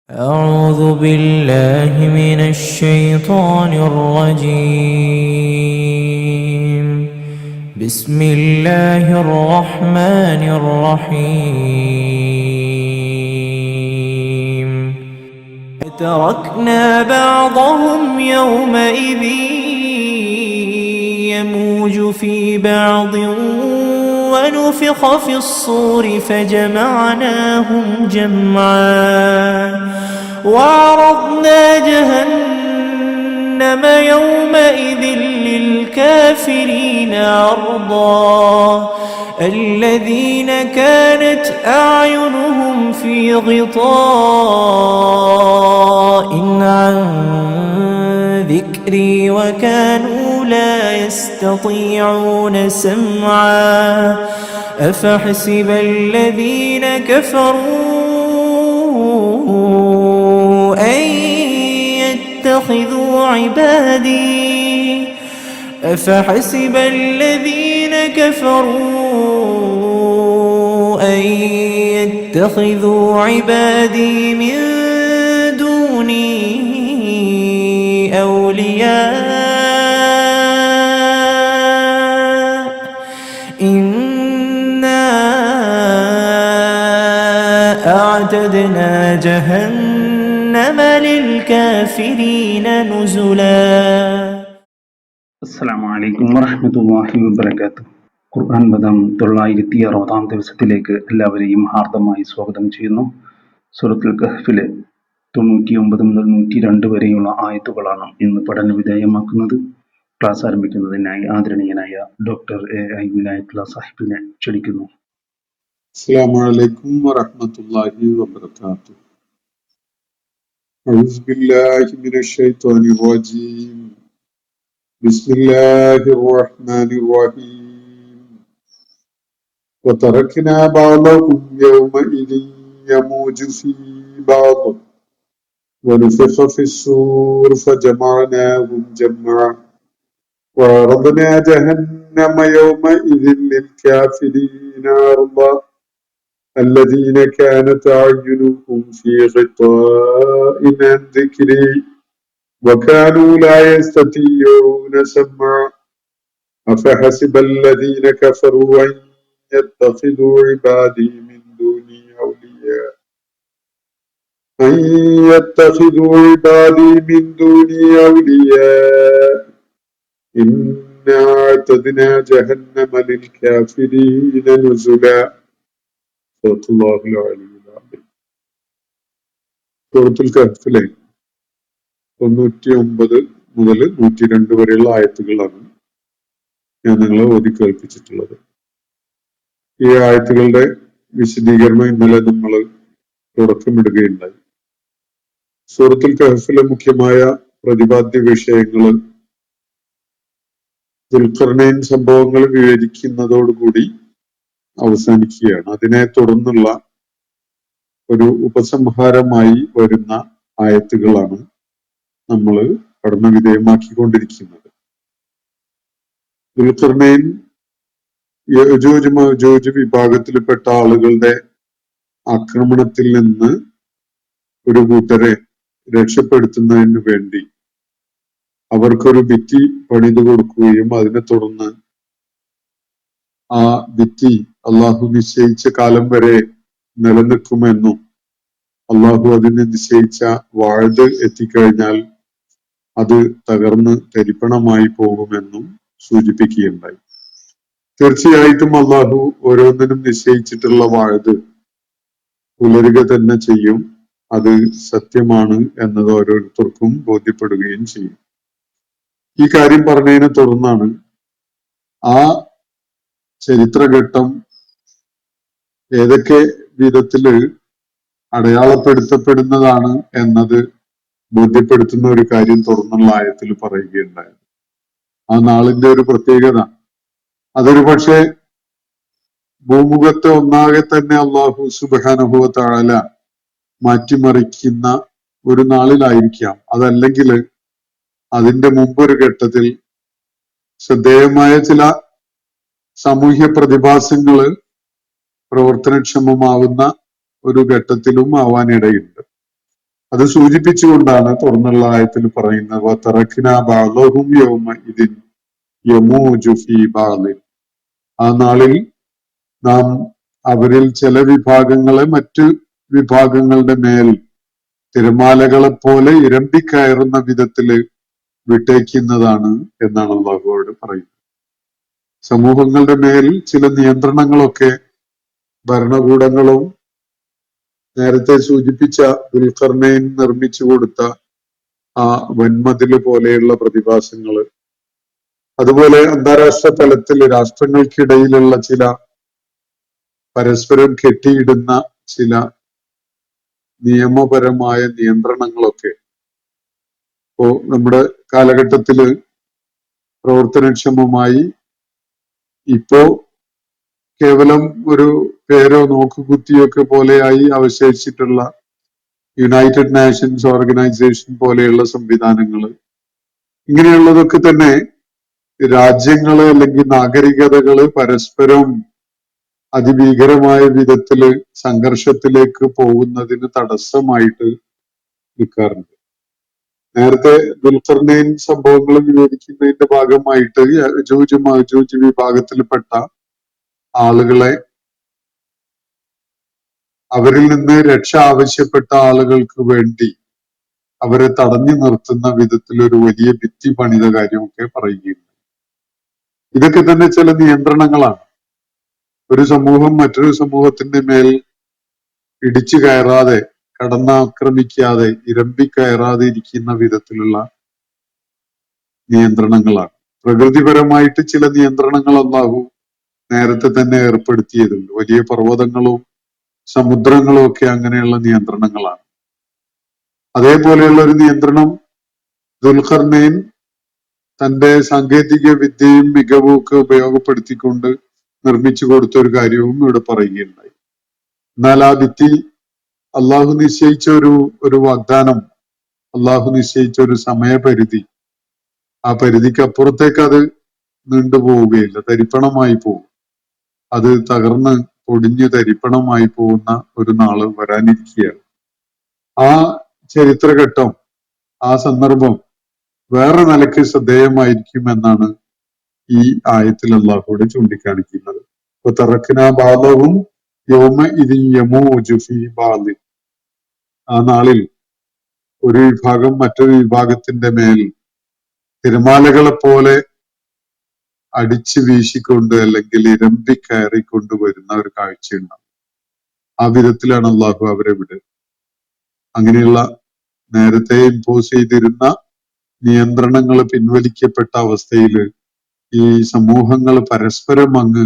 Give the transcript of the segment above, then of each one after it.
أعوذ بالله من الشيطان الرجيم. بسم الله الرحمن الرحيم. تركنا بعضهم يومئذ يموج في بعض ونفخ في الصور فجمعناهم جمعا وعرضنا جهنم يومئذ للكافرين عرضا الذين كانت أعينهم في غطاء عن ذكري وكانوا لا يستطيعون سمعا أفحسب الذين كفروا أن يتخذوا عبادي من دوني أولياء إنا أعتدنا جهنم للكافرين نزلا. അസ്സലാമു അലൈക്കും വറഹ്മത്തുള്ളാഹി വബറകാതുഹു. ഖുർആൻ പദം 960 ദിവസത്തിലേക്ക് എല്ലാവരെയും ഹാർദമായി സ്വാഗതം ചെയ്യുന്നു. സൂറത്തുൽ കഹ്ഫിലെ 99 മുതൽ 102 വരെയുള്ള ആയത്തുകളാണ് ഇന്ന് പഠന വിധേയമാക്കുന്നത്. ക്ലാസ് ആരംഭിക്കുന്നതിനായി ആദരണീയനായ ഡോക്ടർ എ.ഐ. വിലായത്തുള്ള സാഹിബിനെ ക്ഷണിക്കുന്നു. അസ്സലാമു അലൈക്കും വറഹ്മത്തുള്ളാഹി വബറകാതുഹു. അഊസു ബില്ലാഹി മിനശ് ശൈത്വാനിർ റജീം. ബിസ്മില്ലാഹിർ റഹ്മാനിർ റഹീം. വതറക്നാ ബഅദഹും യൗമഇദിൻ യമൂജു ഫീ ബഅദ് വനുഫിഖ ഫിസ്സൂർ ഫജമഅനാഹും ജംഅ വഅറദ്നാ ജഹന്നമ യൗമഇദിൻ ലിൽകാഫിരീന അർദാ الذين كانت أعينهم في غطاء عن ذكري وكانوا لا يستطيعون سمعا أفحسب الذين كفروا أن يتخذوا عبادي من دوني أولياء إنا أعتدنا جهنم للكافرين نزلا. സൂറത്തുൽ കഹ്ഫിലെ 99 മുതൽ 102 വരെയുള്ള ആയത്തുകളാണ് ഞാൻ നിങ്ങളെ ഓതി കേൾപ്പിച്ചിട്ടുള്ളത്. ഈ ആയത്തുകളുടെ വിശദീകരണം ഇന്നലെ നമ്മൾ തുടക്കമിടുകയുണ്ടായി. സൂറത്തുൽ കഹ്ഫിലെ മുഖ്യമായ പ്രതിപാദ്യ വിഷയങ്ങൾ ദുൽഖർനൈൻ സംഭവങ്ങൾ വിവരിക്കുന്നതോടുകൂടി അവസാനിക്കുകയാണ്. അതിനെ തുടർന്നുള്ള ഒരു ഉപസംഹാരമായി വരുന്ന ആയത്തുകളാണ് നമ്മൾ പഠന വിധേയമാക്കിക്കൊണ്ടിരിക്കുന്നത്. ദുൽഖർനൈൻ യജൂജ് മഅജൂജ് വിഭാഗത്തിൽപ്പെട്ട ആളുകളുടെ ആക്രമണത്തിൽ നിന്ന് ഒരു കൂട്ടരെ രക്ഷപ്പെടുത്തുന്നതിന് വേണ്ടി അവർക്കൊരു ഭിത്തി പണിതു കൊടുക്കുകയും അതിനെ തുടർന്ന് ആ ഭിത്തി അള്ളാഹു നിശ്ചയിച്ച കാലം വരെ നിലനിൽക്കുമെന്നും അള്ളാഹു അതിന് നിശ്ചയിച്ച വാഴ്ത് എത്തിക്കഴിഞ്ഞാൽ അത് തകർന്ന് തരിപ്പണമായി പോകുമെന്നും സൂചിപ്പിക്കുകയുണ്ടായി. തീർച്ചയായിട്ടും അള്ളാഹു ഓരോന്നിനും നിശ്ചയിച്ചിട്ടുള്ള വാഴ്ത് പുലരുക തന്നെ ചെയ്യും. അത് സത്യമാണ് എന്നത് ഓരോരുത്തർക്കും ബോധ്യപ്പെടുകയും ചെയ്യും. ഈ കാര്യം പറഞ്ഞതിനെ തുടർന്നാണ് ആ ചരിത്രഘട്ടം ഏതൊക്കെ വിധത്തില് അടയാളപ്പെടുത്തപ്പെടുന്നതാണ് എന്നത് ബോധ്യപ്പെടുത്തുന്ന ഒരു കാര്യം തുടർന്നുള്ള ആയത്തിൽ പറയുകയുണ്ടായത്. ആ നാളിന്റെ ഒരു പ്രത്യേകത അതൊരു പക്ഷേ ഭൂമുഖത്തെ ഒന്നാകെ തന്നെ അല്ലാഹു സുബ്ഹാനഹു വ തആല മാറ്റിമറിക്കുന്ന ഒരു നാളിലായിരിക്കാം. അതല്ലെങ്കിൽ അതിന്റെ മുമ്പൊരു ഘട്ടത്തിൽ ശ്രദ്ധേയമായ ചില സാമൂഹ്യ പ്രതിഭാസങ്ങള് പ്രവർത്തനക്ഷമമാവുന്ന ഒരു ഘട്ടത്തിലും ആവാനിടയുണ്ട്. അത് സൂചിപ്പിച്ചുകൊണ്ടാണ് തുടർന്നുള്ള ആയത്തിൽ പറയുന്നത് വതറക്നാ ബഅദഹും യൗമഇദിൻ യമൂജു ഫീ ബഅദിൻ. ആ നാളിൽ നാം അവരിൽ ചില വിഭാഗങ്ങളെ മറ്റ് വിഭാഗങ്ങളുടെ മേൽ തിരമാലകളെ പോലെ ഇരമ്പിക്കയറുന്ന വിധത്തില് വിട്ടേക്കുന്നതാണ് എന്നാണ് അള്ളാഹുവോട് പറയുന്നത്. സമൂഹങ്ങളുടെ മേൽ ചില നിയന്ത്രണങ്ങളൊക്കെ ഭരണകൂടങ്ങളും നേരത്തെ സൂചിപ്പിച്ച ദുൽഖർനൈൻ നിർമ്മിച്ചു കൊടുത്ത ആ വൻമതില് പോലെയുള്ള പ്രതിഭാസങ്ങള്, അതുപോലെ അന്താരാഷ്ട്ര തലത്തിൽ രാഷ്ട്രങ്ങൾക്കിടയിലുള്ള ചില പരസ്പരം കെട്ടിയിടുന്ന ചില നിയമപരമായ നിയന്ത്രണങ്ങളൊക്കെ ഇപ്പോ നമ്മുടെ കാലഘട്ടത്തില് പ്രവർത്തനക്ഷമമായി ഇപ്പോ കേവലം ഒരു പേരോ നോക്കുകുത്തിയൊക്കെ പോലെയായി അവശേഷിച്ചിട്ടുള്ള യുണൈറ്റഡ് നേഷൻസ് ഓർഗനൈസേഷൻ പോലെയുള്ള സംവിധാനങ്ങള്, ഇങ്ങനെയുള്ളതൊക്കെ തന്നെ രാജ്യങ്ങള് അല്ലെങ്കിൽ നാഗരികതകള് പരസ്പരം അതിഭീകരമായ വിധത്തില് സംഘർഷത്തിലേക്ക് പോകുന്നതിന് തടസ്സമായിട്ട് നിൽക്കാറുണ്ട്. നേരത്തെ ദുൽഖർനൈൻ സംഭവങ്ങൾ വിവരിക്കുന്നതിന്റെ ഭാഗമായിട്ട് യജൂജ് മഅജൂജ് വിഭാഗത്തിൽപ്പെട്ട ആളുകളെ, അവരിൽ നിന്ന് രക്ഷ ആവശ്യപ്പെട്ട ആളുകൾക്ക് വേണ്ടി അവരെ തടഞ്ഞു നിർത്തുന്ന വിധത്തിൽ ഒരു വലിയ ഭിത്തി പണിത കാര്യമൊക്കെ പറയുകയുണ്ട്. ഇതൊക്കെ തന്നെ ചില നിയന്ത്രണങ്ങളാണ്. ഒരു സമൂഹം മറ്റൊരു സമൂഹത്തിന്റെ മേൽ ഇടിച്ചു കയറാതെ, കടന്നാക്രമിക്കാതെ, ഇരമ്പിക്കയറാതെ ഇരിക്കുന്ന വിധത്തിലുള്ള നിയന്ത്രണങ്ങളാണ്. പ്രകൃതിപരമായിട്ട് ചില നിയന്ത്രണങ്ങൾ അല്ലാഹു നേരത്തെ തന്നെ ഏർപ്പെടുത്തിയതുണ്ട്. വലിയ പർവ്വതങ്ങളും സമുദ്രങ്ങളും ഒക്കെ അങ്ങനെയുള്ള നിയന്ത്രണങ്ങളാണ്. അതേപോലെയുള്ള ഒരു നിയന്ത്രണം ദുൽഖർനൈൻ തന്റെ സാങ്കേതിക വിദ്യയും മികവും ഒക്കെ ഉപയോഗപ്പെടുത്തിക്കൊണ്ട് നിർമ്മിച്ചു കൊടുത്ത ഒരു കാര്യവും ഇവിടെ പറയുകയുണ്ടായി. എന്നാൽ ആ ഭിത്തി അള്ളാഹു നിശ്ചയിച്ച ഒരു വാഗ്ദാനം, അള്ളാഹു നിശ്ചയിച്ച ഒരു സമയപരിധി, ആ പരിധിക്ക് അപ്പുറത്തേക്ക് അത് നീണ്ടുപോവുകയില്ല, തരിപ്പണമായി പോകും. അത് തകർന്ന് പൊടിഞ്ഞ് തരിപ്പണമായി പോകുന്ന ഒരു നാള് വരാനിരിക്കുകയാണ്. ആ ചരിത്രഘട്ടം, ആ സന്ദർഭം വേറെ നിലയ്ക്ക് ശ്രദ്ധേയമായിരിക്കും എന്നാണ് ഈ ആയത്തിൽ അള്ളാഹുവോട് ചൂണ്ടിക്കാണിക്കുന്നത്. ഇപ്പൊ തറക്കിന ബാലവും യോമ ഇത് യമൂജു ഫീ ബാദി. ആ നാളിൽ ഒരു വിഭാഗം മറ്റൊരു വിഭാഗത്തിന്റെ മേൽ തിരമാലകളെ പോലെ അടിച്ചു വീശിക്കൊണ്ട് അല്ലെങ്കിൽ ഇരമ്പിക്കയറിക്കൊണ്ട് വരുന്ന ഒരു കാഴ്ചയുണ്ടാവും. ആ വിധത്തിലാണ് അള്ളാഹു അവരെ വിടുക. അങ്ങനെയുള്ള നേരത്തെ ഇമ്പോസ് ചെയ്തിരുന്ന നിയന്ത്രണങ്ങൾ പിൻവലിക്കപ്പെട്ട അവസ്ഥയില് ഈ സമൂഹങ്ങൾ പരസ്പരം അങ്ങ്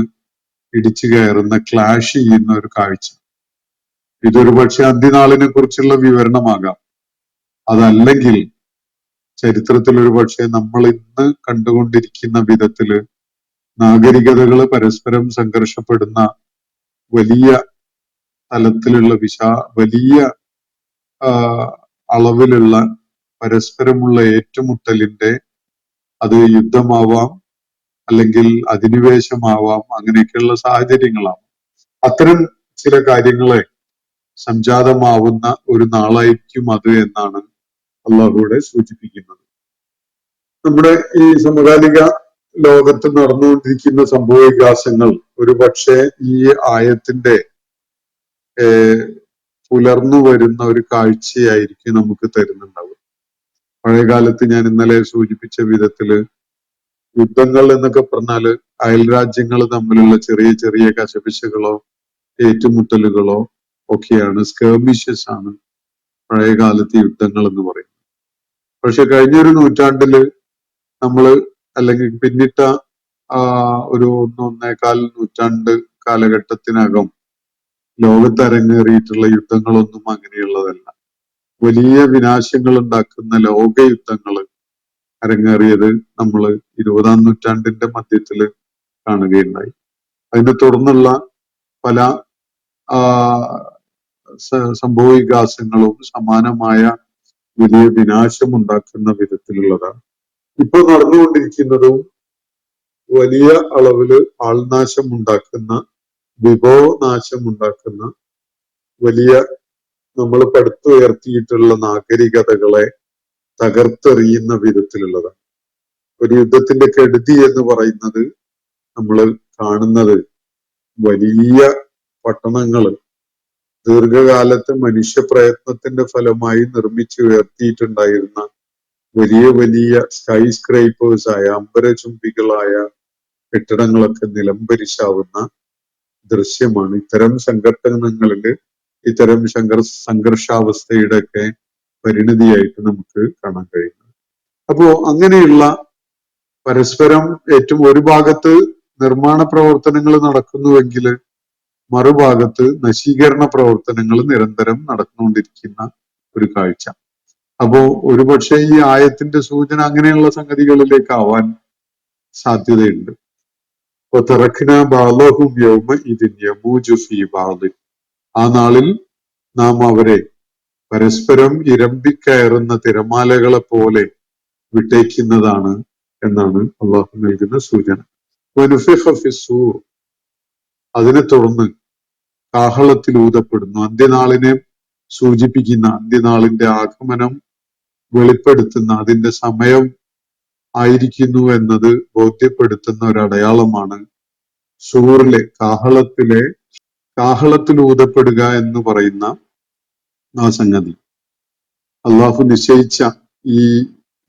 ഇടിച്ചു കയറുന്ന, ക്ലാഷ് ചെയ്യുന്ന ഒരു കാഴ്ച. ഇതൊരു പക്ഷെ അന്ത്യനാളിനെ കുറിച്ചുള്ള വിവരണമാകാം. അതല്ലെങ്കിൽ ചരിത്രത്തിൽ ഒരു പക്ഷെ നമ്മൾ ഇന്ന് കണ്ടുകൊണ്ടിരിക്കുന്ന വിധത്തില് നാഗരികതകൾ പരസ്പരം സംഘർഷപ്പെടുന്ന വലിയ തലത്തിലുള്ള വലിയ അളവിലുള്ള പരസ്പരമുള്ള ഏറ്റുമുട്ടലിന്റെ, അത് യുദ്ധമാവാം അല്ലെങ്കിൽ അധിനിവേശമാവാം, അങ്ങനെയൊക്കെയുള്ള സാഹചര്യങ്ങളാവാം. അത്തരം ചില കാര്യങ്ങളെ സംജാതമാവുന്ന ഒരു നാളായിരിക്കും അത് എന്നാണ് അള്ളാഹുവിടെ സൂചിപ്പിക്കുന്നത്. നമ്മുടെ ഈ സമകാലിക ലോകത്ത് നടന്നുകൊണ്ടിരിക്കുന്ന സംഭവ വികാസങ്ങൾ ഒരു പക്ഷേ ഈ ആയത്തിന്റെ പുലർന്നു വരുന്ന ഒരു കാഴ്ചയായിരിക്കും നമുക്ക് തരുന്നുണ്ടാവുക. പഴയകാലത്ത് ഞാൻ ഇന്നലെ സൂചിപ്പിച്ച വിധത്തില് യുദ്ധങ്ങൾ എന്നൊക്കെ പറഞ്ഞാല് അയൽ രാജ്യങ്ങൾ തമ്മിലുള്ള ചെറിയ ചെറിയ കശപിശകളോ ഏറ്റുമുട്ടലുകളോ ഒക്കെയാണ്, സ്കേർമിഷസ് ആണ് പഴയകാലത്ത് യുദ്ധങ്ങൾ എന്ന് പറയുന്നത്. പക്ഷെ കഴിഞ്ഞൊരു നൂറ്റാണ്ടില് നമ്മള്, അല്ലെങ്കിൽ പിന്നിട്ട ഒരു 1-1.25 നൂറ്റാണ്ട് കാലഘട്ടത്തിനകം ലോകത്ത് അരങ്ങേറിയിട്ടുള്ള യുദ്ധങ്ങളൊന്നും അങ്ങനെയുള്ളതല്ല. വലിയ വിനാശങ്ങൾ ഉണ്ടാക്കുന്ന ലോക യുദ്ധങ്ങൾ അരങ്ങേറിയത് നമ്മൾ 20-ാം നൂറ്റാണ്ടിന്റെ മധ്യത്തില് കാണുകയുണ്ടായി. അതിനെ തുടർന്നുള്ള പല സംഭവ വികാസങ്ങളും സമാനമായ വലിയ വിനാശം ഉണ്ടാക്കുന്ന വിധത്തിലുള്ളതാണ്. ഇപ്പൊ നടന്നുകൊണ്ടിരിക്കുന്നതും വലിയ അളവില് ആൾനാശം ഉണ്ടാക്കുന്ന, വിഭവനാശം ഉണ്ടാക്കുന്ന വലിയ നമ്മൾ പടുത്തുയർത്തിയിട്ടുള്ള നാഗരികതകളെ തകർത്തെറിയുന്ന വിധത്തിലുള്ളതാണ്. ഒരു യുദ്ധത്തിന്റെ കെടുതി എന്ന് പറയുന്നത് നമ്മൾ കാണുന്നത് വലിയ പട്ടണങ്ങൾ ദീർഘകാലത്ത് മനുഷ്യ പ്രയത്നത്തിന്റെ ഫലമായി നിർമ്മിച്ചുയർത്തിയിട്ടുണ്ടായിരുന്ന വലിയ വലിയ സ്കൈ സ്ക്രൈപ്പേഴ്സ് ആയ അമ്പരചുംബികളായ കെട്ടിടങ്ങളൊക്കെ നിലംപരിശാവുന്ന ദൃശ്യമാണ്. ഇത്തരം സംഘട്ടനങ്ങളിൽ ഇത്തരം സംഘർഷാവസ്ഥയുടെ ഒക്കെ പരിണിതിയായിട്ട് നമുക്ക് കാണാൻ കഴിയുന്നത്. അപ്പോ അങ്ങനെയുള്ള പരസ്പരം ഏറ്റവും ഒരു ഭാഗത്ത് നിർമ്മാണ പ്രവർത്തനങ്ങൾ നടക്കുന്നുവെങ്കിൽ മറുഭാഗത്ത് നശീകരണ പ്രവർത്തനങ്ങൾ നിരന്തരം നടന്നുകൊണ്ടിരിക്കുന്ന ഒരു കാഴ്ച. അപ്പോ ഒരുപക്ഷെ ഈ ആയത്തിന്റെ സൂചന അങ്ങനെയുള്ള സംഗതികളിലേക്കാവാൻ സാധ്യതയുണ്ട്. അപ്പൊ തറഖ്ന ബാലഹും യൗമ ഇതിൻ യമൂജു ഫീ ബാദ്, ആ നാളിൽ നാം അവരെ പരസ്പരം ഇരമ്പിക്കയറുന്ന തിരമാലകളെ പോലെ വിട്ടേക്കുന്നതാണ് എന്നാണ് അള്ളാഹു നൽകുന്ന സൂചന. വനുഫിഖ ഫിസ്സൂർ, അതിനെ തുടർന്ന് കാഹളത്തിൽ ഊതപ്പെടുന്നു. അന്ത്യനാളിനെ സൂചിപ്പിക്കുന്ന, അന്ത്യനാളിന്റെ ആഗമനം വെളിപ്പെടുത്തുന്ന, അതിന്റെ സമയം ആയിരിക്കുന്നു എന്നത് ബോധ്യപ്പെടുത്തുന്ന ഒരു അടയാളമാണ് സൂറിലെ കാഹളത്തിൽ ഊതപ്പെടുക എന്ന് പറയുന്ന ആ സംഗതി. അള്ളാഹു നിശ്ചയിച്ച ഈ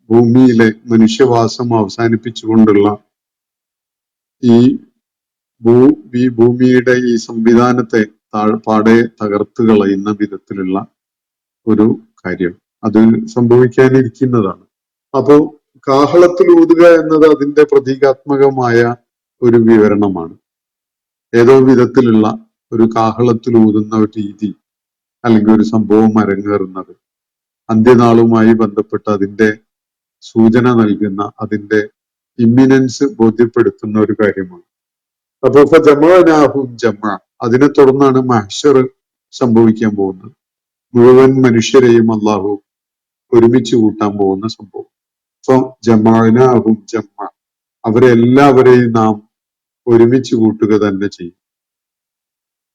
ഭൂമിയിലെ മനുഷ്യവാസം അവസാനിപ്പിച്ചുകൊണ്ടുള്ള ഈ ഭൂമിയുടെ ഈ സംവിധാനത്തെ പാടെ തകർത്ത് കളയുന്ന വിധത്തിലുള്ള ഒരു കാര്യം അത് സംഭവിക്കാനിരിക്കുന്നതാണ്. അപ്പോ കാഹളത്തിൽ ഊതുക എന്നത് അതിന്റെ പ്രതീകാത്മകമായ ഒരു വിവരണമാണ്. ഏതോ വിധത്തിലുള്ള ഒരു കാഹളത്തിൽ ഊതുന്ന ഒരു രീതി അല്ലെങ്കിൽ ഒരു സംഭവം അരങ്ങേറുന്നത് അന്ത്യനാളുമായി ബന്ധപ്പെട്ട് അതിന്റെ സൂചന നൽകുന്ന, അതിന്റെ ഇമ്മിനൻസ് ബോധ്യപ്പെടുത്തുന്ന ഒരു കാര്യമാണ്. അപ്പൊ ജമാനാഹും ജമ, അതിനെ തുടർന്നാണ് മഹ്ശർ സംഭവിക്കാൻ പോകുന്നത്. മുഴുവൻ മനുഷ്യരെയും അള്ളാഹു ഒരുമിച്ച് കൂട്ടാൻ പോകുന്ന സംഭവം. അപ്പൊ ജമാനാഹും ജമ, അവരെ എല്ലാവരെയും നാം ഒരുമിച്ച് കൂട്ടുക തന്നെ ചെയ്യും.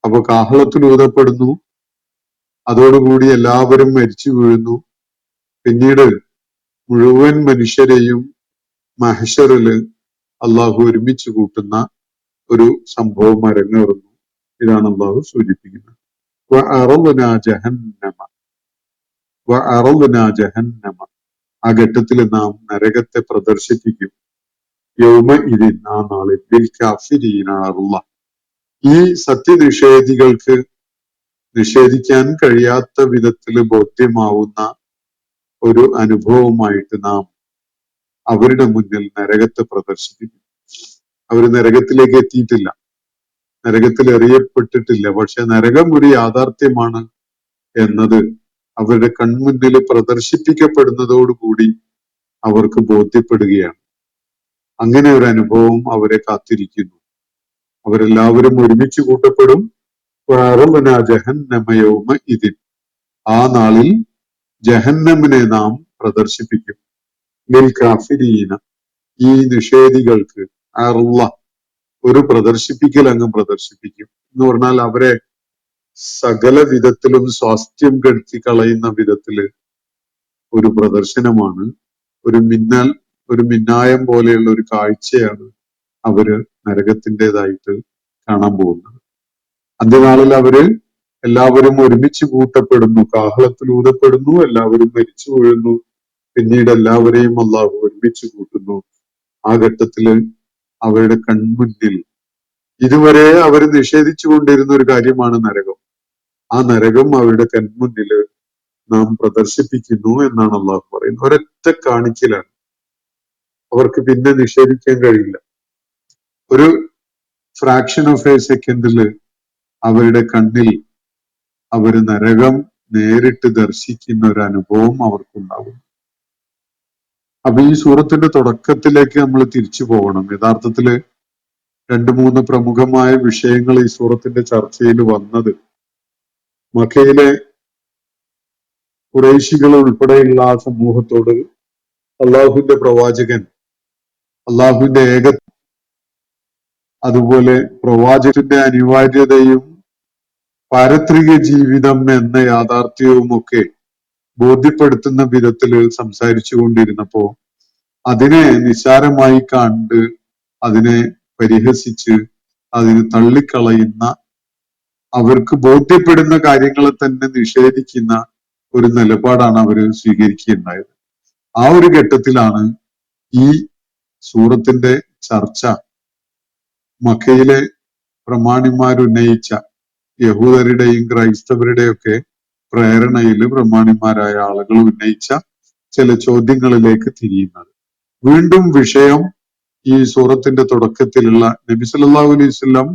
അപ്പൊ കാഹളത്തിൽ ഊതപ്പെടുന്നു, അതോടുകൂടി എല്ലാവരും മരിച്ചു വീഴുന്നു. പിന്നീട് മുഴുവൻ മനുഷ്യരെയും മഹ്ശറില് അള്ളാഹു ഒരുമിച്ച് കൂട്ടുന്ന ഒരു സംഭവം അരങ്ങേറുന്നു. ഇതാണ് അള്ളാഹു സൂചിപ്പിക്കുന്നത്. ജഹന്നമ, ആ ഘട്ടത്തിൽ നാം നരകത്തെ പ്രദർശിപ്പിക്കും. യൗമ ഇതിൻ, ആ നാളിൽ ബിൽ കാഫിരീന അല്ലാഹ്, ഈ സത്യനിഷേധികൾക്ക് നിഷേധിക്കാൻ കഴിയാത്ത വിധത്തിൽ ബോധ്യമാവുന്ന ഒരു അനുഭവമായിട്ട് നാം അവരുടെ മുന്നിൽ നരകത്തെ പ്രദർശിപ്പിക്കും. അവർ നരകത്തിലേക്ക് എത്തിയിട്ടില്ല, നരകത്തിൽ എറിയപ്പെട്ടിട്ടില്ല. പക്ഷെ നരകം ഒരു യാഥാർത്ഥ്യമാണ് എന്നത് അവരുടെ കൺമുന്നിൽ പ്രദർശിപ്പിക്കപ്പെടുന്നതോടുകൂടി അവർക്ക് ബോധ്യപ്പെടുകയാണ്. അങ്ങനെ ഒരു അനുഭവം അവരെ കാത്തിരിക്കുന്നു. അവരെല്ലാവരും ഒരുമിച്ച് കൂട്ടപ്പെടും. ജഹന്നമയൗമ ഇതിൻ, ആ നാളിൽ ജഹന്നമിനെ നാം പ്രദർശിപ്പിക്കും. ലിൽ കാഫിരീന, ഈ നിഷേധികൾക്ക് ഒരു പ്രദർശിപ്പിക്കൽ അങ്ങ് പ്രദർശിപ്പിക്കും എന്ന് പറഞ്ഞാൽ അവരെ സകല വിധത്തിലും സ്വാസ്ഥ്യം കെടുത്തി കളയുന്ന വിധത്തില് ഒരു പ്രദർശനമാണ്. ഒരു മിന്നായം പോലെയുള്ള ഒരു കാഴ്ചയാണ് അവര് നരകത്തിൻ്റെതായിട്ട് കാണാൻ പോകുന്നത്. അന്ത്യനാളിൽ അവര് എല്ലാവരും ഒരുമിച്ച് കൂട്ടപ്പെടുന്നു, കാഹളത്തിൽ ഊതപ്പെടുന്നു, എല്ലാവരും മരിച്ചു വീഴുന്നു. പിന്നീട് എല്ലാവരെയും അള്ളാഹു ഒരുമിച്ച് കൂട്ടുന്നു. ആ ഘട്ടത്തില് അവരുടെ കൺമുന്നിൽ ഇതുവരെ അവർ നിഷേധിച്ചു കൊണ്ടിരുന്ന ഒരു കാര്യമാണ് നരകം. ആ നരകം അവരുടെ കൺമുന്നില് നാം പ്രദർശിപ്പിക്കുന്നു എന്നാണ് അള്ളാഹു പറയുന്നത്. ഒരൊറ്റ കാണിക്കലാണ്, അവർക്ക് പിന്നെ നിഷേധിക്കാൻ കഴിയില്ല. ഒരു ഫ്രാക്ഷൻ ഓഫ് എ സെക്കൻഡില് അവരുടെ കണ്ണിൽ അവര് നരകം നേരിട്ട് ദർശിക്കുന്ന ഒരു അനുഭവം അവർക്കുണ്ടാകും. അപ്പൊ ഈ സൂറത്തിന്റെ തുടക്കത്തിലേക്ക് നമ്മൾ തിരിച്ചു പോകണം. യഥാർത്ഥത്തില് 2-3 പ്രമുഖമായ വിഷയങ്ങൾ ഈ സൂറത്തിന്റെ ചർച്ചയിൽ വന്നത് മക്കയിലെ ഖുറൈശികൾ ഉൾപ്പെടെയുള്ള ആ സമൂഹത്തോട് അള്ളാഹുവിന്റെ പ്രവാചകൻ, അള്ളാഹുവിന്റെ അതുപോലെ പ്രവാചകന്റെ അനിവാര്യതയും പാരത്രിക ജീവിതം എന്ന യാഥാർത്ഥ്യവും ഒക്കെ ബോധ്യപ്പെടുത്തുന്ന വിധത്തിൽ സംസാരിച്ചു കൊണ്ടിരുന്നപ്പോ അതിനെ നിസ്സാരമായി കണ്ട് അതിനെ പരിഹസിച്ച് അതിനെ തള്ളിക്കളയുന്ന, അവർക്ക് ബോധ്യപ്പെടുന്ന കാര്യങ്ങളെ തന്നെ നിഷേധിക്കുന്ന ഒരു നിലപാടാണ് അവർ സ്വീകരിക്കുകയുണ്ടായത്. ആ ഒരു ഘട്ടത്തിലാണ് ഈ സൂറത്തിന്റെ ചർച്ച മക്കയിലെ പ്രമാണിമാരുന്നയിച്ച യഹൂദരുടെയും ക്രൈസ്തവരുടെയും ഒക്കെ പ്രേരണയിൽ പ്രമാണിമാരായ ആളുകൾ ഉന്നയിച്ച ചില ചോദ്യങ്ങളിലേക്ക് തിരിയുന്നത്. വീണ്ടും വിഷയം ഈ സൂറത്തിന്റെ തുടക്കത്തിലുള്ള നബി സല്ലല്ലാഹു അലൈഹി വസല്ലം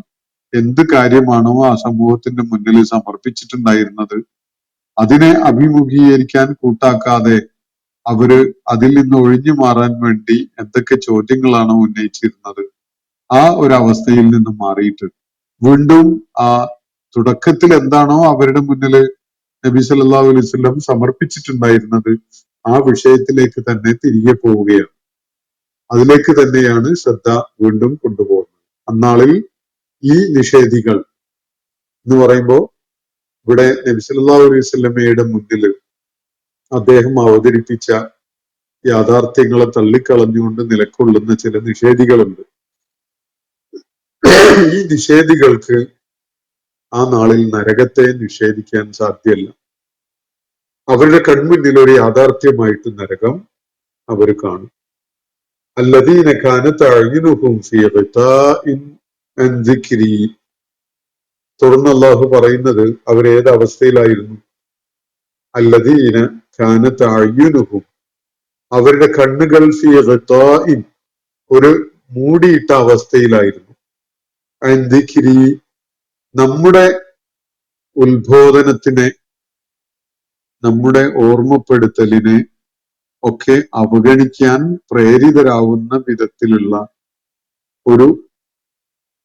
എന്ത് കാര്യമാണോ ആ സമൂഹത്തിന്റെ മുന്നിൽ സമർപ്പിച്ചിട്ടുണ്ടായിരുന്നത് അതിനെ അഭിമുഖീകരിക്കാൻ കൂട്ടാക്കാതെ അവര് അതിൽ നിന്ന് ഒഴിഞ്ഞു മാറാൻ വേണ്ടി എന്തൊക്കെ ചോദ്യങ്ങളാണോ ഉന്നയിച്ചിരുന്നത് ആ ഒരു അവസ്ഥയിൽ നിന്ന് മാറിയിട്ട് വീണ്ടും ആ തുടക്കത്തിൽ എന്താണോ അവരുടെ മുന്നിൽ നബി സല്ലല്ലാഹു അലൈഹി വസല്ലം സമർപ്പിച്ചിട്ടുണ്ടായിരുന്നത് ആ വിഷയത്തിലേക്ക് തന്നെ തിരികെ പോവുകയാണ്. അതിലേക്ക് തന്നെയാണ് ശ്രദ്ധ വീണ്ടും കൊണ്ടുപോകുന്നത്. അന്നാളിൽ ഈ നിഷേധികൾ എന്ന് പറയുമ്പോൾ ഇവിടെ നബി സല്ലല്ലാഹു അലൈഹി വസല്ലമയുടെ മുന്നിൽ അദ്ദേഹം അവതരിപ്പിച്ച യാഥാർത്ഥ്യങ്ങളെ തള്ളിക്കളഞ്ഞുകൊണ്ട് നിലകൊള്ളുന്ന ചില നിഷേധികളുണ്ട്. ഈ നിഷേധികൾക്ക് ആ നാളിൽ നരകത്തെ നിഷേധിക്കാൻ സാധ്യമല്ല. അവരുടെ കൺമുന്നിൽ ഒരു യാഥാർത്ഥ്യമായിട്ട് നരകം അവർ കാണും. അല്ലദീന കാനത് അഅ്യുനുഹും ഫീ ഗിതാഇൻ അൻ ദിക്രി. തുടർന്ന് അല്ലാഹു പറയുന്നത് അവരേത് അവസ്ഥയിലായിരുന്നു? അല്ലദീന കാനത് അഅ്യുനുഹും, അവരുടെ കണ്ണുകൾ ഫീ ഗിതാഇൻ, ഒരു മൂടിയിട്ട അവസ്ഥയിലായിരുന്നു. അൻ ദിക്രി, നമ്മുടെ ഉത്ബോധനത്തിനെ, നമ്മുടെ ഓർമ്മപ്പെടുത്തലിനെ ഒക്കെ അവഗണിക്കാൻ പ്രേരിതരാവുന്ന വിധത്തിലുള്ള ഒരു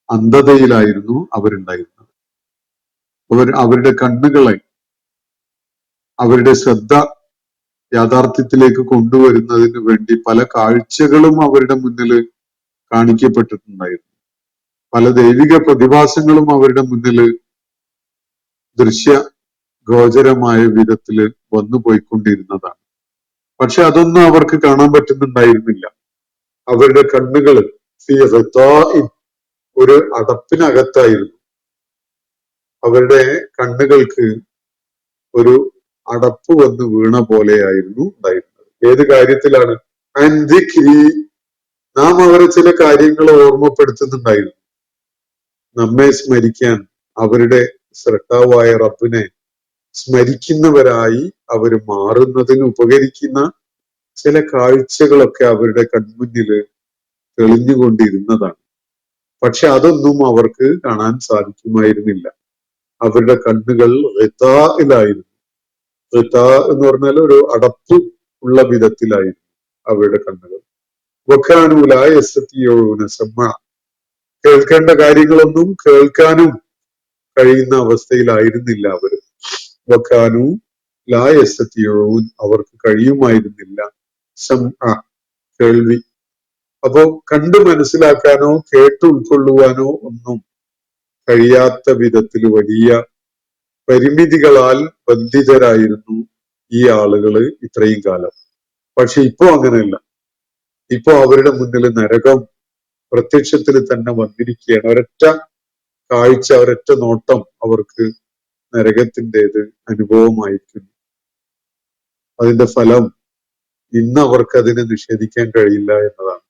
അന്ധതയിലായിരുന്നു അവരുണ്ടായിരുന്നത്. അവരുടെ കണ്ണുകളെ, അവരുടെ ശ്രദ്ധ യാഥാർത്ഥ്യത്തിലേക്ക് കൊണ്ടുവരുന്നതിന് വേണ്ടി പല കാഴ്ചകളും അവരുടെ മുന്നിൽ കാണിക്കപ്പെട്ടിട്ടുണ്ടായിരുന്നു. പല ദൈവിക പ്രതിഭാസങ്ങളും അവരുടെ മുന്നിൽ ദൃശ്യ ഗോചരമായ വിധത്തില് വന്നു പോയിക്കൊണ്ടിരുന്നതാണ്. പക്ഷെ അതൊന്നും അവർക്ക് കാണാൻ പറ്റുന്നുണ്ടായിരുന്നില്ല. അവരുടെ കണ്ണുകൾ ഒരു അടപ്പിനകത്തായിരുന്നു. അവരുടെ കണ്ണുകൾക്ക് ഒരു അടപ്പ് വന്ന് വീണ പോലെയായിരുന്നു ഉണ്ടായിരുന്നത്. ഏത് കാര്യത്തിലാണ്? നാം അവരെ ചില കാര്യങ്ങൾ ഓർമ്മപ്പെടുത്തുന്നുണ്ടായിരുന്നു. നമ്മെ സ്മരിക്കാൻ, അവരുടെ സ്രഷ്ടാവായ റബ്ബിനെ സ്മരിക്കുന്നവരായി അവർ മാറുന്നതിന് ഉപകരിക്കുന്ന ചില കാഴ്ചകളൊക്കെ അവരുടെ കൺമുന്നില് തെളിഞ്ഞുകൊണ്ടിരുന്നതാണ്. പക്ഷെ അതൊന്നും അവർക്ക് കാണാൻ സാധിക്കുമായിരുന്നില്ല. അവരുടെ കണ്ണുകൾ ഋതായിലായിരുന്നു. ഋത എന്ന് പറഞ്ഞാൽ ഒരു അടപ്പ് ഉള്ള വിധത്തിലായിരുന്നു അവരുടെ കണ്ണുകൾ. വക്കാനൂലായ കേൾക്കേണ്ട കാര്യങ്ങളൊന്നും കേൾക്കാനും കഴിയുന്ന അവസ്ഥയിലായിരുന്നില്ല അവര്. വക്കാനു ലായസത്തിയോൻ, അവർക്ക് കഴിയുമായിരുന്നില്ല കേൾവി. അപ്പോ കണ്ടു മനസ്സിലാക്കാനോ കേട്ട് ഉൾക്കൊള്ളുവാനോ ഒന്നും കഴിയാത്ത വിധത്തിൽ വലിയ പരിമിതികളാൽ ബന്ധിതരായിരുന്നു ഈ ആളുകള് ഇത്രയും കാലം. പക്ഷെ ഇപ്പോ അങ്ങനെയല്ല. ഇപ്പോ അവരുടെ മുന്നിൽ നരകം പ്രത്യക്ഷത്തിൽ തന്നെ വന്നിരിക്കുകയാണ്. ഒരൊറ്റ കാഴ്ച, ഒരൊറ്റ നോട്ടം അവർക്ക് നരകത്തിൻ്റെത് അനുഭവമായിരിക്കുന്നു. അതിന്റെ ഫലം ഇന്ന് അവർക്ക് അതിനെ നിഷേധിക്കാൻ കഴിയില്ല എന്നതാണ്.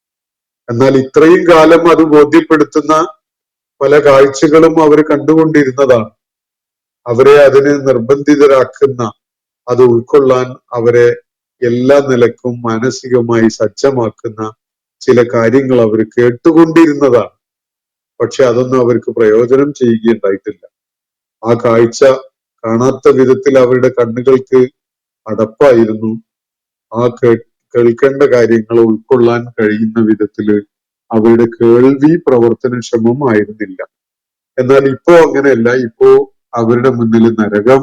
എന്നാൽ ഇത്രയും കാലം അത് ബോധ്യപ്പെടുത്തുന്ന പല കാഴ്ചകളും അവർ കണ്ടുകൊണ്ടിരുന്നതാണ്. അവരെ അതിന് നിർബന്ധിതരാക്കുന്ന, അത് ഉൾക്കൊള്ളാൻ അവരെ എല്ലാ നിലക്കും മാനസികമായി സജ്ജമാക്കുന്ന ചില കാര്യങ്ങൾ അവർ കേട്ടുകൊണ്ടിരുന്നതാണ്. പക്ഷെ അതൊന്നും അവർക്ക് പ്രയോജനം ചെയ്യുകയുണ്ടായിട്ടില്ല. ആ കാഴ്ച കാണാത്ത വിധത്തിൽ അവരുടെ കണ്ണുകൾക്ക് അടപ്പായിരുന്നു. ആ കേൾക്കേണ്ട കാര്യങ്ങൾ ഉൾക്കൊള്ളാൻ കഴിയുന്ന വിധത്തില് അവരുടെ കേൾവി പ്രവർത്തനക്ഷമമായിരുന്നില്ല. എന്നാൽ ഇപ്പോ അങ്ങനെയല്ല. ഇപ്പോ അവരുടെ മുന്നിൽ നരകം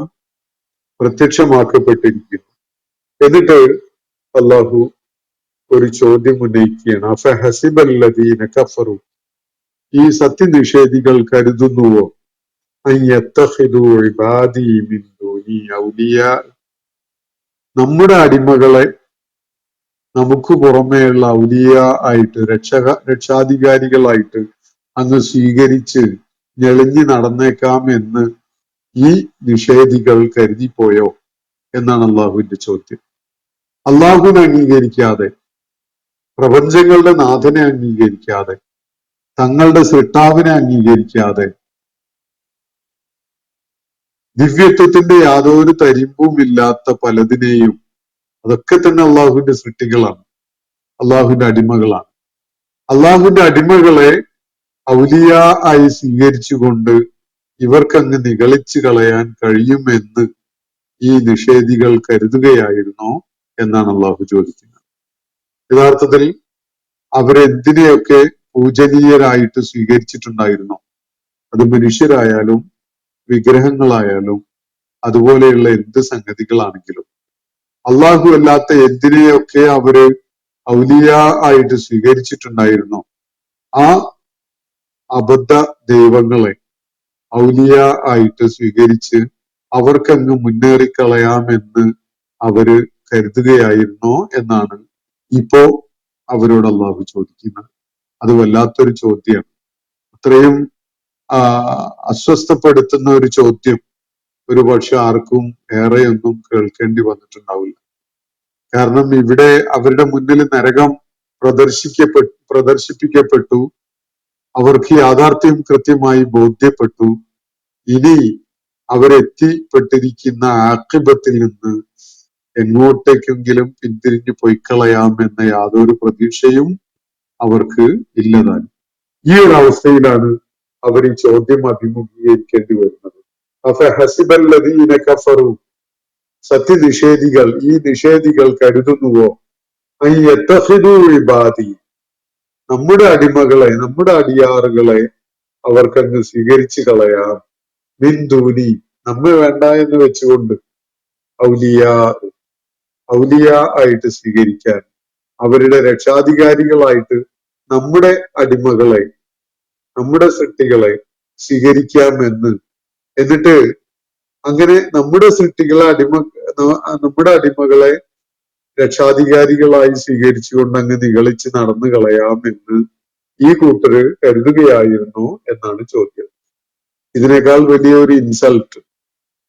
പ്രത്യക്ഷമാക്കപ്പെട്ടിരിക്കുന്നു. എന്നിട്ട് അല്ലാഹു ഒരു ചോദ്യം ഉന്നയിക്കുകയാണ്. അഫഹസിബല്ലദീന കഫറു, ഈ സത്യനിഷേധികൾ കരുതുന്നുവോ? അൻ യത്തഖിദു ഇബാദി മിൻ ദൂനി ഔലിയാ, നമ്മുടെ അടിമകളെ നമുക്ക് പുറമേയുള്ള ഔലിയ ആയിട്ട് രക്ഷാധികാരികളായിട്ട് അങ്ങ് സ്വീകരിച്ച് ഞെളിഞ്ഞു നടന്നേക്കാം എന്ന് ഈ നിഷേധികൾ കരുതിപ്പോയോ എന്നാണ് അള്ളാഹുവിന്റെ ചോദ്യം. അള്ളാഹുവിനെ അംഗീകരിക്കാതെ, പ്രപഞ്ചങ്ങളുടെ നാഥനെ അംഗീകരിക്കാതെ, തങ്ങളുടെ സൃഷ്ടാവിനെ അംഗീകരിക്കാതെ, ദിവ്യത്വത്തിന്റെ യാതൊരു തരിമ്പും ഇല്ലാത്ത പലതിനെയും, അതൊക്കെ തന്നെ അള്ളാഹുവിന്റെ സൃഷ്ടികളാണ്, അള്ളാഹുവിന്റെ അടിമകളാണ്. അള്ളാഹുവിന്റെ അടിമകളെ ഔലിയ ആയി സ്വീകരിച്ചുകൊണ്ട് ഇവർക്കങ്ങ് നിഗളിച്ചു കളയാൻ കഴിയുമെന്ന് ഈ നിഷേധികൾ കരുതുകയായിരുന്നോ എന്നാണ് അള്ളാഹു ചോദിക്കുന്നത്. യഥാർത്ഥത്തിൽ അവരെന്തിനെയൊക്കെ പൂജനീയരായിട്ട് സ്വീകരിച്ചിട്ടുണ്ടായിരുന്നോ, അത് മനുഷ്യരായാലും വിഗ്രഹങ്ങളായാലും അതുപോലെയുള്ള എന്ത് സംഗതികളാണെങ്കിലും അള്ളാഹു അല്ലാത്ത എന്തിനെയൊക്കെ അവര് ഔലിയ ആയിട്ട് സ്വീകരിച്ചിട്ടുണ്ടായിരുന്നോ, ആ അബദ്ധ ദൈവങ്ങളെ ഔലിയ ആയിട്ട് സ്വീകരിച്ച് അവർക്കങ്ങ് മുന്നേറിക്കളയാമെന്ന് അവര് കരുതുകയായിരുന്നോ എന്നാണ് ഇപ്പോ അവരോട് അള്ളാഹു ചോദിക്കുന്നത്. അത് വല്ലാത്തൊരു ചോദ്യമാണ്. അത്രയും അസ്വസ്ഥപ്പെടുത്തുന്ന ഒരു ചോദ്യം ഒരു പക്ഷെ ആർക്കും ഏറെയൊന്നും കേൾക്കേണ്ടി വന്നിട്ടുണ്ടാവില്ല. കാരണം ഇവിടെ അവരുടെ മുന്നിൽ നരകം പ്രദർശിപ്പിക്കപ്പെട്ടു, അവർക്ക് യാഥാർത്ഥ്യം കൃത്യമായി ബോധ്യപ്പെട്ടു. ഇനി അവരെത്തിപ്പെട്ടിരിക്കുന്ന ആഖിബത്തിൽ നിന്ന് എങ്ങോട്ടേക്കെങ്കിലും പിന്തിരിഞ്ഞു പൊയ്ക്കളയാം എന്ന യാതൊരു പ്രതീക്ഷയും അവർക്ക് ഇല്ലതാൻ. ഈ ഒരു അവസ്ഥയിലാണ് അവർ ഈ ചോദ്യം അഭിമുഖീകരിക്കേണ്ടി വരുന്നത്. അഫഹസിബല്ലദീന കഫറു, സത്യനിഷേധികൾ, ഈ നിഷേധികൾ കരുതുന്നുവോ, അൻ യത്തഖിദു ഇബാദി, നമ്മുടെ അടിമകളെ, നമ്മുടെ അടിയാറുകളെ അവർക്കങ്ങ് സ്വീകരിച്ചു കളയാം, മിൻ ദൂനി, നമ്മെ വേണ്ട എന്ന് വെച്ചുകൊണ്ട്, ഔലിയ ആയിട്ട് സ്വീകരിക്കാൻ, അവരുടെ രക്ഷാധികാരികളായിട്ട് നമ്മുടെ അടിമകളെ, നമ്മുടെ സൃഷ്ടികളെ സ്വീകരിക്കാമെന്ന്, എന്നിട്ട് അങ്ങനെ നമ്മുടെ സൃഷ്ടികളെ നമ്മുടെ അടിമകളെ രക്ഷാധികാരികളായി സ്വീകരിച്ചുകൊണ്ട് അങ്ങ് നിഗളിച്ച് നടന്നു കളയാമെന്ന് ഈ കൂട്ടര് കരുതുകയായിരുന്നു എന്നാണ് ചോദ്യം. ഇതിനേക്കാൾ വലിയൊരു ഇൻസൾട്ട്,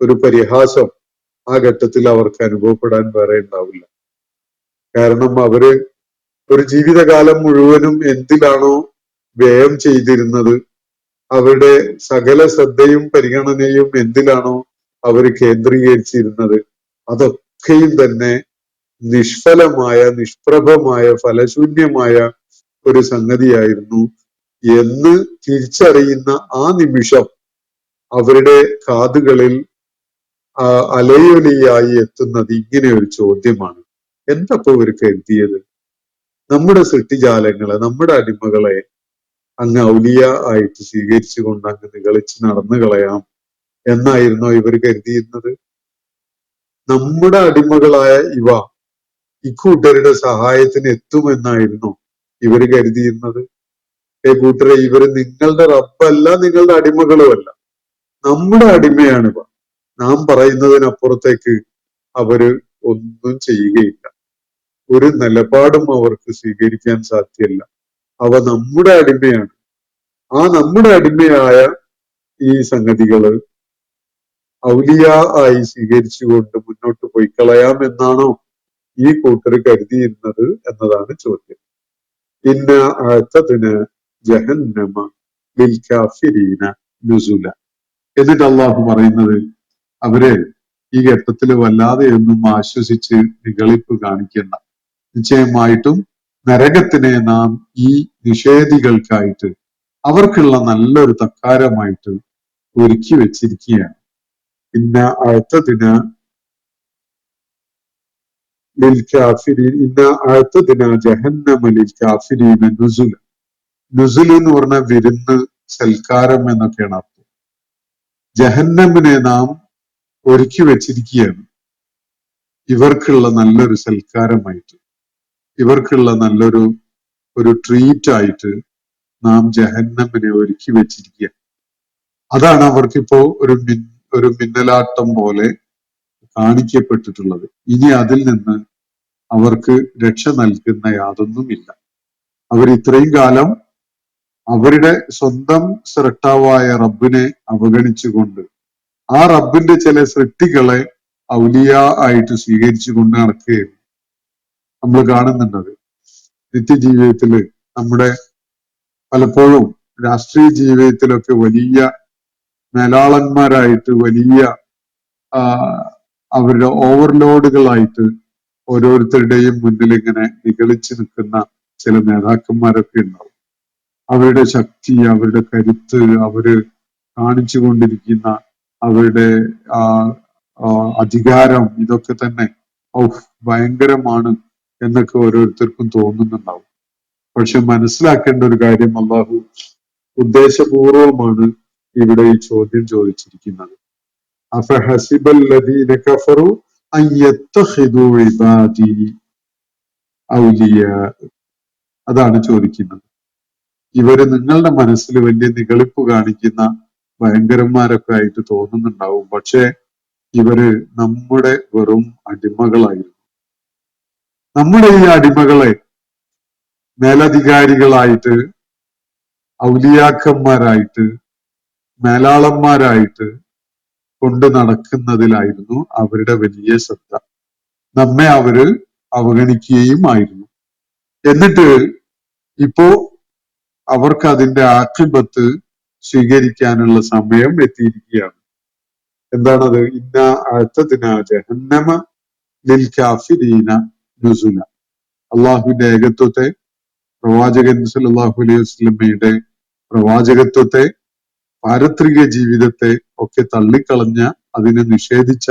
ഒരു പരിഹാസം ആ ഘട്ടത്തിൽ അവർക്ക് അനുഭവപ്പെടാൻ വേറെ ഉണ്ടാവില്ല. കാരണം അവര് ഒരു ജീവിതകാലം മുഴുവനും എന്തിലാണോ വ്യയം ചെയ്തിരുന്നത്, അവരുടെ സകല ശ്രദ്ധയും പരിഗണനയും എന്തിലാണോ അവർ കേന്ദ്രീകരിച്ചിരുന്നത്, അതൊക്കെയും തന്നെ നിഷ്ഫലമായ, നിഷ്പ്രഭമായ, ഫലശൂന്യമായ ഒരു സംഗതിയായിരുന്നു എന്ന് തിരിച്ചറിയുന്ന ആ നിമിഷം അവരുടെ കാതുകളിൽ അലയൊലിയായി എത്തുന്നത് ഇങ്ങനെ ഒരു ചോദ്യമാണ്. എന്തപ്പോ ഇവർ കരുതിയത്? നമ്മുടെ സൃഷ്ടിജാലങ്ങളെ, നമ്മുടെ അടിമകളെ അങ്ങ് ഔലിയ ആയിട്ട് സ്വീകരിച്ചുകൊണ്ട് അങ്ങ് നിഗളിച്ച് നടന്നു കളയാം എന്നായിരുന്നോ ഇവർ കരുതിയിരുന്നത്? നമ്മുടെ അടിമകളായ ഇവ ഇക്കൂട്ടരുടെ സഹായത്തിന് എത്തുമെന്നായിരുന്നു ഇവർ കരുതിയിരുന്നത്? കൂട്ടരെ, ഇവര് നിങ്ങളുടെ റബ്ബല്ല, നിങ്ങളുടെ അടിമകളുമല്ല, നമ്മുടെ അടിമയാണിവ. നാം പറയുന്നതിനപ്പുറത്തേക്ക് അവര് ഒന്നും ചെയ്യുകയില്ല. ഒരു നിലപാടും അവർക്ക് സ്വീകരിക്കാൻ സാധ്യമല്ല. അവ നമ്മുടെ അടിമയാണ്. ആ നമ്മുടെ അടിമയായ ഈ സംഗതികള് ഔലിയ ആയി സ്വീകരിച്ചുകൊണ്ട് മുന്നോട്ട് പോയി കളയാം എന്നാണോ ഈ കൂട്ടർ കരുതിയിരുന്നത് എന്നതാണ് ചോദ്യം. ഇന്ന അഅ്തദ്നാ ജഹന്നമ ലിൽ കാഫിരീന നുസുല. എന്നിട്ട് അള്ളാഹു പറയുന്നത്, അവര് ഈ ഘട്ടത്തിൽ വല്ലാതെയൊന്നും ആശ്വസിച്ച് നിഗളിപ്പ് കാണിക്കേണ്ട. നിശ്ചയമായിട്ടും നരകത്തിനെ നാം ഈ നിഷേധികൾക്കായിട്ട് അവർക്കുള്ള നല്ലൊരു തക്കാരമായിട്ട് ഒരുക്കി വെച്ചിരിക്കുകയാണ്. ഇന്ന അഅ്തദ്നാ ലിൽ കാഫിരീൻ, ഇന്ന അഅ്തദ്നാ ജഹന്നമ ലിൽ കാഫിരീന നുസുല. നുസുൽ എന്ന് പറഞ്ഞ വിരുന്ന്, സൽക്കാരം എന്നൊക്കെയാണ് അർത്ഥം. ജഹന്നമിനെ നാം ഒരുക്കി വെച്ചിരിക്കുകയാണ് ഇവർക്കുള്ള നല്ലൊരു സൽക്കാരമായിട്ട്, ഇവർക്കുള്ള നല്ലൊരു ട്രീറ്റ് ആയിട്ട് നാം ജഹന്നമിനെ ഒരുക്കി വെച്ചിരിക്കുക. അതാണ് അവർക്കിപ്പോ ഒരു മിന്നലാട്ടം പോലെ കാണിക്കപ്പെട്ടിട്ടുള്ളത്. ഇനി അതിൽ നിന്ന് അവർക്ക് രക്ഷ നൽകുന്ന യാതൊന്നുമില്ല. അവർ ഇത്രയും കാലം അവരുടെ സ്വന്തം സൃഷ്ടാവായ റബ്ബിനെ അവഗണിച്ചുകൊണ്ട് ആ റബ്ബിന്റെ ചില സൃഷ്ടികളെ ഔലിയ ആയിട്ട് സ്വീകരിച്ചുകൊണ്ട് നടക്കുകയാണ് നമ്മൾ കാണുന്നുണ്ടത്. നിത്യജീവിതത്തില് നമ്മുടെ പലപ്പോഴും രാഷ്ട്രീയ ജീവിതത്തിലൊക്കെ വലിയ മേലാളന്മാരായിട്ട് വലിയ അവരുടെ ഓവർലോഡുകളായിട്ട് ഓരോരുത്തരുടെയും മുന്നിൽ ഇങ്ങനെ നിഗളിച്ചു നിൽക്കുന്ന ചില നേതാക്കന്മാരൊക്കെ ഉണ്ടാവും. അവരുടെ ശക്തി, അവരുടെ കരുത്ത്, അവര് കാണിച്ചു കൊണ്ടിരിക്കുന്ന അവരുടെ അധികാരം, ഇതൊക്കെ തന്നെ ഭയങ്കരമാണ് എന്നൊക്കെ ഓരോരുത്തർക്കും തോന്നുന്നുണ്ടാവും. പക്ഷെ മനസ്സിലാക്കേണ്ട ഒരു കാര്യം, അള്ളാഹു ഉദ്ദേശപൂർവമാണ് ഇവിടെ ഈ ചോദ്യം ചോദിച്ചിരിക്കുന്നത്. അഫഹസിബല്ലദീന കഫറു അൻ യത്തഖിദു ഇബാദി ഔലിയാ, അതാണ് ചോദിക്കുന്നത്. ഇവര് നിങ്ങളുടെ മനസ്സിൽ വലിയ നിഗളിപ്പ് കാണിക്കുന്ന ഭയങ്കരന്മാരൊക്കെ ആയിട്ട് തോന്നുന്നുണ്ടാവും. പക്ഷെ ഇവര് നമ്മുടെ വെറും അടിമകളായിരുന്നു. നമ്മുടെ ഈ അടിമകളെ മേലധികാരികളായിട്ട്, ഔലിയാക്കന്മാരായിട്ട്, മേലാളന്മാരായിട്ട് കൊണ്ട് നടക്കുന്നതിലായിരുന്നു അവരുടെ വലിയ ശ്രദ്ധ. നമ്മെ അവര് അവഗണിക്കുകയും ആയിരുന്നു. എന്നിട്ട് ഇപ്പോ അവർക്ക് അതിന്റെ ആക്ഷിപത്ത് സ്വീകരിക്കാനുള്ള സമയം എത്തിയിരിക്കുകയാണ്. എന്താണത്? ഇന്ന അഅ്തദ്നാ ജഹന്നമ ലിൽ കാഫിരീന നുസുല. അള്ളാഹുവിന്റെ ഏകത്വത്തെ, പ്രവാചകൻ സല്ലല്ലാഹു അലൈഹി വസല്ലമയുടെ പ്രവാചകത്വത്തെ, പാരത്രിക ജീവിതത്തെ ഒക്കെ തള്ളിക്കളഞ്ഞ, അതിനെ നിഷേധിച്ച,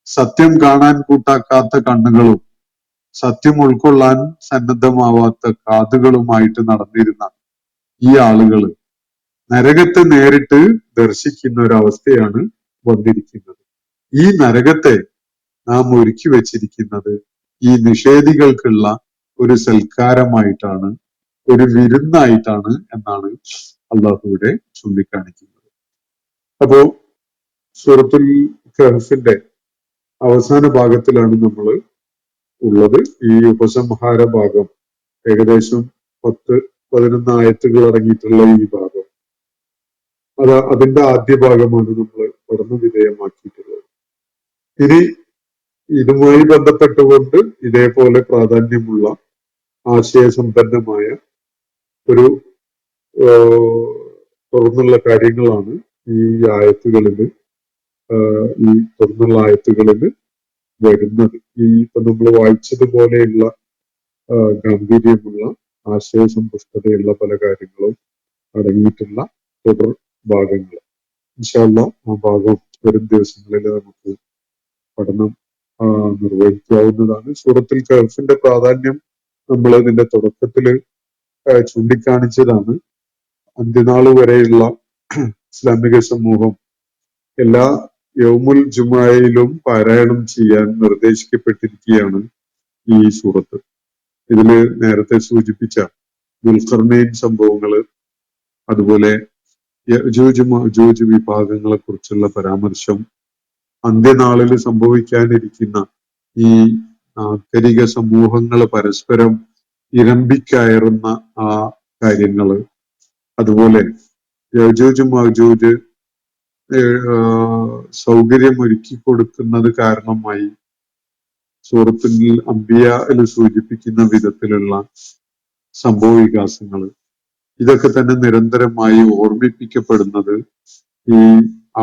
സത്യം കാണാൻ കൂട്ടാക്കാത്ത കണ്ണുകളും സത്യം ഉൾക്കൊള്ളാൻ സന്നദ്ധമാവാത്ത കാതുകളുമായിട്ട് നടന്നിരുന്ന ഈ ആളുകള് നരകത്തെ നേരിട്ട് ദർശിക്കുന്ന ഒരവസ്ഥയാണ് വന്നിരിക്കുന്നത്. ഈ നരകത്തെ നാം ഒരുക്കി വെച്ചിരിക്കുന്നത് ഈ നിഷേധികൾക്കുള്ള ഒരു സൽക്കാരമായിട്ടാണ്, ഒരു വിരുന്നായിട്ടാണ് എന്നാണ് അള്ളാഹുവിടെ ചൂണ്ടിക്കാണിക്കുന്നത്. അപ്പോ സൂറത്തുൽ കഹ്ഫിന്റെ അവസാന ഭാഗത്തിലാണ് നമ്മൾ ഉള്ളത്. ഈ ഉപസംഹാര ഭാഗം ഏകദേശം 10-11 ആയത്തുകൾ അടങ്ങിയിട്ടുള്ള ഈ ഭാഗം, അതിന്റെ ആദ്യ ഭാഗമാണ് നമ്മൾ പഠന വിധേയമാക്കിയിട്ടുള്ളത്. ഇനി ഇതുമായി ബന്ധപ്പെട്ടുകൊണ്ട് ഇതേപോലെ പ്രാധാന്യമുള്ള ആശയസമ്പന്നമായ ഒരു തുറന്നുള്ള കാര്യങ്ങളാണ് ഈ ആയത്തുകളിൽ വരുന്നത്. ഈ ഇപ്പൊ നമ്മൾ വായിച്ചതുപോലെയുള്ള ഗാംഭീര്യമുള്ള ആശയസമ്പുഷ്ടതയുള്ള പല കാര്യങ്ങളും അടങ്ങിയിട്ടുള്ള തുടർ ഭാഗങ്ങൾ. ഇൻഷാ അല്ലാഹ് ആ ഭാഗം വരും ദിവസങ്ങളിൽ നമുക്ക് പഠനം നിർവഹിക്കാവുന്നതാണ്. സൂറത്തുൽ കഹ്ഫിന്റെ പ്രാധാന്യം നമ്മൾ ഇതിന്റെ തുടക്കത്തില് ചൂണ്ടിക്കാണിച്ചതാണ്. അന്ത്യനാൾ വരെയുള്ള ഇസ്ലാമിക സമൂഹം എല്ലാ യൗമുൽ ജുമുഅയിലും പാരായണം ചെയ്യാൻ നിർദ്ദേശിക്കപ്പെട്ടിരിക്കുകയാണ് ഈ സൂറത്ത്. ഇതില് നേരത്തെ സൂചിപ്പിച്ച ദുൽഖർനൈൻ സംഭവങ്ങള്, അതുപോലെ യജൂജ് മഅജൂജ് വിഭാഗങ്ങളെ കുറിച്ചുള്ള പരാമർശം, അന്ത്യനാളിൽ സംഭവിക്കാനിരിക്കുന്ന ഈ നാഗരിക സമൂഹങ്ങള് പരസ്പരം ഇരമ്പിക്കയറുന്ന ആ കാര്യങ്ങള്, അതുപോലെ യജൂജ് മഅജൂജ് സൗകര്യം ഒരുക്കി കൊടുക്കുന്നത് കാരണമായി സൂറത്തുൽ അംബിയായിൽ സൂചിപ്പിക്കുന്ന വിധത്തിലുള്ള സംഭവ വികാസങ്ങൾ, ഇതൊക്കെ തന്നെ നിരന്തരമായി ഓർമ്മിപ്പിക്കപ്പെടുന്നത് ഈ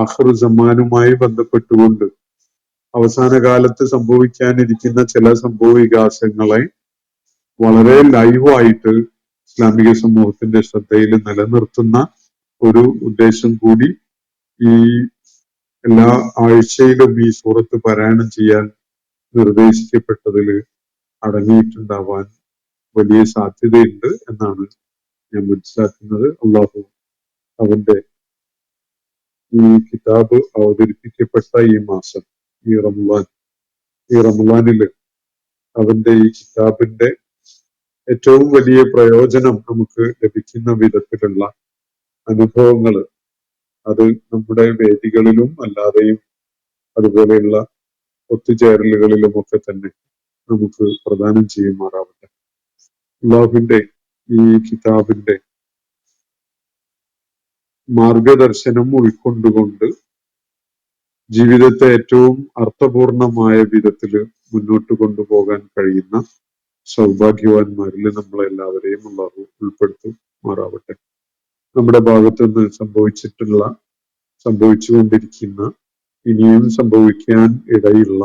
ആഖിറു സമാനുമായി ബന്ധപ്പെട്ടുകൊണ്ട് അവസാന കാലത്ത് സംഭവിക്കാനിരിക്കുന്ന ചില സംഭവ വികാസങ്ങളെ വളരെ ലൈവായിട്ട് ഇസ്ലാമിക സമൂഹത്തിന്റെ ശ്രദ്ധയിൽ നിലനിർത്തുന്ന ഒരു ഉദ്ദേശം കൂടി ഈ എല്ലാ ആഴ്ചയിലും ഈ സൂറത്ത് പാരായണം ചെയ്യാൻ നിർദ്ദേശിക്കപ്പെട്ടതിൽ അടങ്ങിയിട്ടുണ്ടാവാൻ വലിയ സാധ്യതയുണ്ട് എന്നാണ് ഞാൻ മനസ്സിലാക്കുന്നത്. അള്ളാഹു അവന്റെ ഈ കിതാബ് അവതരിപ്പിക്കപ്പെട്ട ഈ മാസം, ഈ റമളാനില് അവന്റെ ഈ കിതാബിന്റെ ഏറ്റവും വലിയ പ്രയോജനം നമുക്ക് ലഭിക്കുന്ന വിധത്തിലുള്ള അനുഭവങ്ങൾ അത് നമ്മുടെ വേദികളിലും അല്ലാതെയും അതുപോലെയുള്ള ഒത്തുചേരലുകളിലുമൊക്കെ തന്നെ നമുക്ക് പ്രദാനം ചെയ്യുമാറാവട്ടെ. അള്ളാഹുവിന്റെ ഈ കിതാബിന്റെ മാർഗദർശനം ഉൾക്കൊണ്ടുകൊണ്ട് ജീവിതത്തെ ഏറ്റവും അർത്ഥപൂർണമായ വിധത്തിൽ മുന്നോട്ട് കൊണ്ടുപോകാൻ കഴിയുന്ന സൗഭാഗ്യവാന്മാരിൽ നമ്മളെല്ലാവരെയും അള്ളാഹു ഉൾപ്പെടുത്തുമാറാവട്ടെ. നമ്മുടെ ഭാഗത്തു നിന്ന് സംഭവിച്ചുകൊണ്ടിരിക്കുന്ന ഇനിയും സംഭവിക്കാൻ ഇടയുള്ള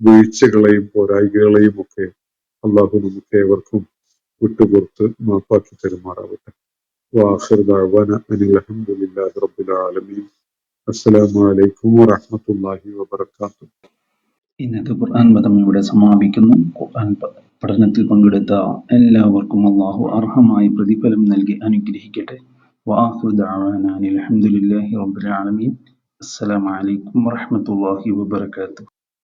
വീഴ്ചകളെയും പോരായ്മകളെയും ഒക്കെ അള്ളാഹു നമുക്ക് ഏവർക്കും വിട്ടുപുറത്ത് മാപ്പാക്കി തരുമാറാവട്ടെ. വാഖിർ ദഅ്വാന അനിൽ ഹംദുലില്ലാഹി റബ്ബിൽ ആലമീൻ. അസ്സലാമു അലൈക്കും വറഹ്മത്തുള്ളാഹി വബറകാതുഹു. ഇന്നത്തെ ഖുർആൻ പദം ഇവിടെ സമാപിക്കുന്നു. ഖുർആൻ പഠനത്തിൽ പങ്കെടുത്ത എല്ലാവർക്കും അള്ളാഹു അർഹമായ പ്രതിഫലം നൽകി അനുഗ്രഹിക്കട്ടെ. വആഖിറു ദഅ്വാനാ അനിൽ ഹംദുലില്ലാഹി റബ്ബിൽ ആലമീൻ. അസ്സലാമു അലൈക്കും വറഹ്മത്തുള്ളാഹി വബറകാതുഹു.